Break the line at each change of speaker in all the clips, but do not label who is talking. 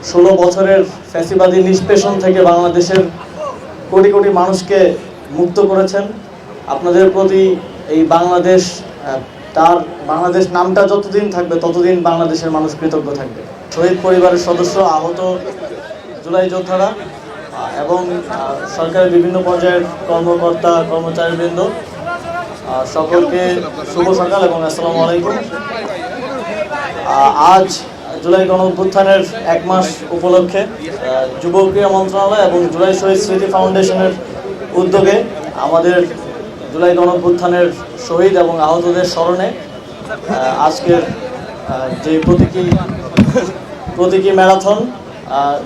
16 বছরের ফ্যাসিবাদী নিষ্পেষণ থেকে বাংলাদেশের কোটি কোটি মানুষকে মুক্ত করেছেন। আপনাদের প্রতি এই বাংলাদেশ বাংলাদেশ নামটা যতদিন থাকবে ততদিন বাংলাদেশের মানুষ কৃতজ্ঞ থাকবে। শহীদ পরিবারের সদস্য, আহত জুলাই যোদ্ধারা এবং সরকারের বিভিন্ন পর্যায়ের কর্মকর্তা কর্মচারীবৃন্দ, সকলকে শুভ সকাল এবং আসসালামু আলাইকুম। আজ জুলাই গণঅভ্যুত্থানের 1 মাস উপলক্ষে যুব ক্রীড়া মন্ত্রণালয় এবং জুলাই শহীদ স্মৃতি ফাউন্ডেশনের উদ্যোগে আমাদের জুলাই গণঅভ্যুত্থানের শহীদ এবং আহতদের স্মরণে আজকের যে প্রতীকী ম্যারাথন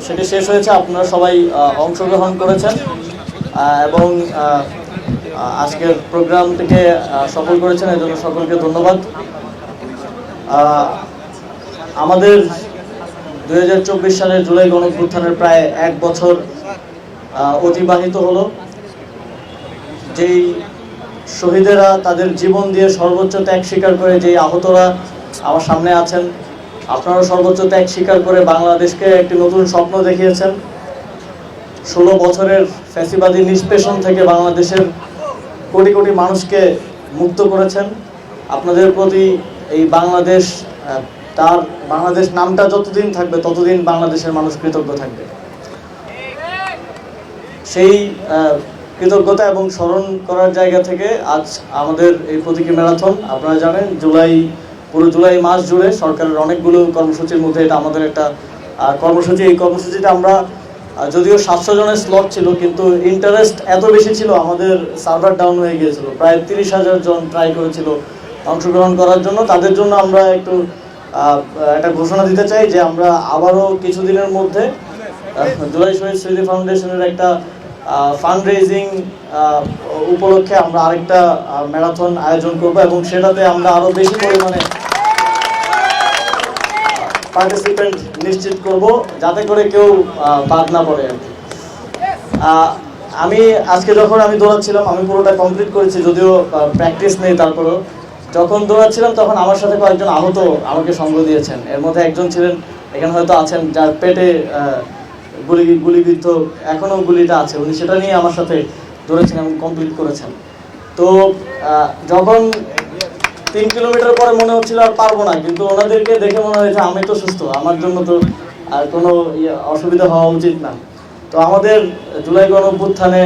সেটি শেষ হয়েছে। আপনারা সবাই অংশগ্রহণ করেছেন এবং আজকের প্রোগ্রামটিকে সফল করেছেন, এর জন্য সকলকে ধন্যবাদ। আমাদের 2024 সালের জুলাই গণঅভ্যুত্থানের প্রায় 1 বছর অতিবাহিত হলো। যেই শহীদেরা তাদের জীবন দিয়ে সর্বোচ্চ ত্যাগ স্বীকার করে, যেই আহতরা আমার সামনে আছেন, আপনারা সর্বোচ্চ ত্যাগ স্বীকার করে বাংলাদেশকে একটি নতুন স্বপ্ন দেখিয়েছেন। 16 বছরের ফ্যাসিবাদী নিষ্পেষণ থেকে বাংলাদেশের কোটি কোটি মানুষকে মুক্ত করেছেন। আপনাদের প্রতি এই বাংলাদেশ নামটা যতদিন থাকবে ততদিন বাংলাদেশের মানুষ কৃতজ্ঞ থাকবে। সেই কৃতজ্ঞতা এবং স্মরণ করার জায়গা থেকে আজ আমাদের এই প্রতীকী ম্যারাথন। আপনারা জানেন পুরো জুলাই মাস জুড়ে সরকারের অনেকগুলো কর্মসূচির মধ্যে এটা আমাদের একটা কর্মসূচি। এই কর্মসূচিতে আমরা যদিও 700 জনের স্লট ছিল, কিন্তু ইন্টারেস্ট এত বেশি ছিল আমাদের সার্ভার ডাউন হয়ে গিয়েছিল। প্রায় 30,000 জন ট্রাই করেছিল অংশগ্রহণ করার জন্য। তাদের জন্য আমরা একটা ঘোষণা দিতে চাই যে আমরা আবারও কিছুদিনের মধ্যে জুলাই শহীদ স্মৃতি ফাউন্ডেশনের একটা ফান্ড রেজিং উপলক্ষে আমরা আরেকটা ম্যারাথন আয়োজন করব এবং সেটাতে আমরা আরো বেশি পরিমাণে পার্টিসিপেন্ট নিশ্চিত করব, যাতে করে কেউ বাদ না পড়ে। আমি আজকে যখন দৌড়াচ্ছিলাম, আমি পুরোটা কমপ্লিট করেছি, যদিও প্র্যাকটিস নেই। তারপরেও যখন দৌড়াচ্ছিলাম তখন আমার সাথে কয়েকজন আহত আমাকে সঙ্গ দিয়েছেন। এর মধ্যে একজন ছিলেন, এখানে হয়তো আছেন, যার পেটে গুলিবিদ্ধ, এখনো গুলিটা আছে। উনি সেটা নিয়ে আমার সাথে দৌড়েছেন এবং কমপ্লিট করেছেন। তো যখন 3 কিলোমিটার পরে মনে হচ্ছিল আর পারবো না, কিন্তু ওনাদেরকে দেখে মনে হয়েছে আমি তো সুস্থ, আমার জন্য তো আর কোনো অসুবিধা হওয়া উচিত না। তো আমাদের জুলাই গণঅভ্যুত্থানে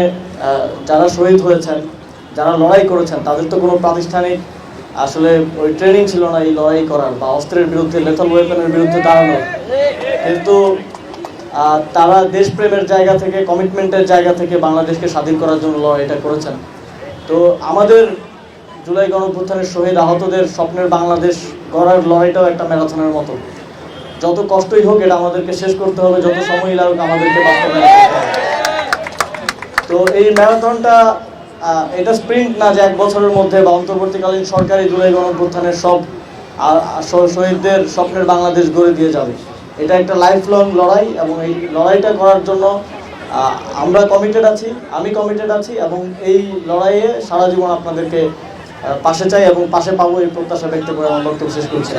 যারা শহীদ হয়েছেন, যারা লড়াই করেছেন, তাদের তো কোনো প্রাতিষ্ঠানিক আসলে ওই ট্রেনিং ছিল না এই লড়াই করার বা অস্ত্রের বিরুদ্ধে, লেথাল ওয়েপনের বিরুদ্ধে দাঁড়ানোর। কিন্তু তারা দেশপ্রেমের জায়গা থেকে, কমিটমেন্টের জায়গা থেকে বাংলাদেশকে স্বাধীন করার জন্য লড়াইটা করেছেন। তো আমাদের জুলাই গণঅভ্যুত্থানের শহীদ আহতদের স্বপ্নের বাংলাদেশ গড়ার লড়াইটাও একটা ম্যারাথনের মতো। যত কষ্টই হোক এটা আমাদেরকে শেষ করতে হবে, যত সময়ই লাগুক আমাদেরকে বাস্তবায়ন করতে হবে। তো এই ম্যারাথনটা এটা স্প্রিন্ট না যে 1 বছরের মধ্যে বা অন্তর্বর্তীকালীন সরকারি জুলাই গণঅভ্যুত্থানের সব শহীদদের স্বপ্নের বাংলাদেশ গড়ে দিয়ে যাবে। এটা একটা লাইফ লং লড়াই এবং এই লড়াইটা করার জন্য আমরা কমিটেড আছি, আমি কমিটেড আছি এবং এই লড়াইয়ে সারা জীবন আপনাদেরকে পাশে চাই এবং পাশে পাবো এই প্রত্যাশা ব্যক্ত করে আমার বক্তব্য শেষ করছি।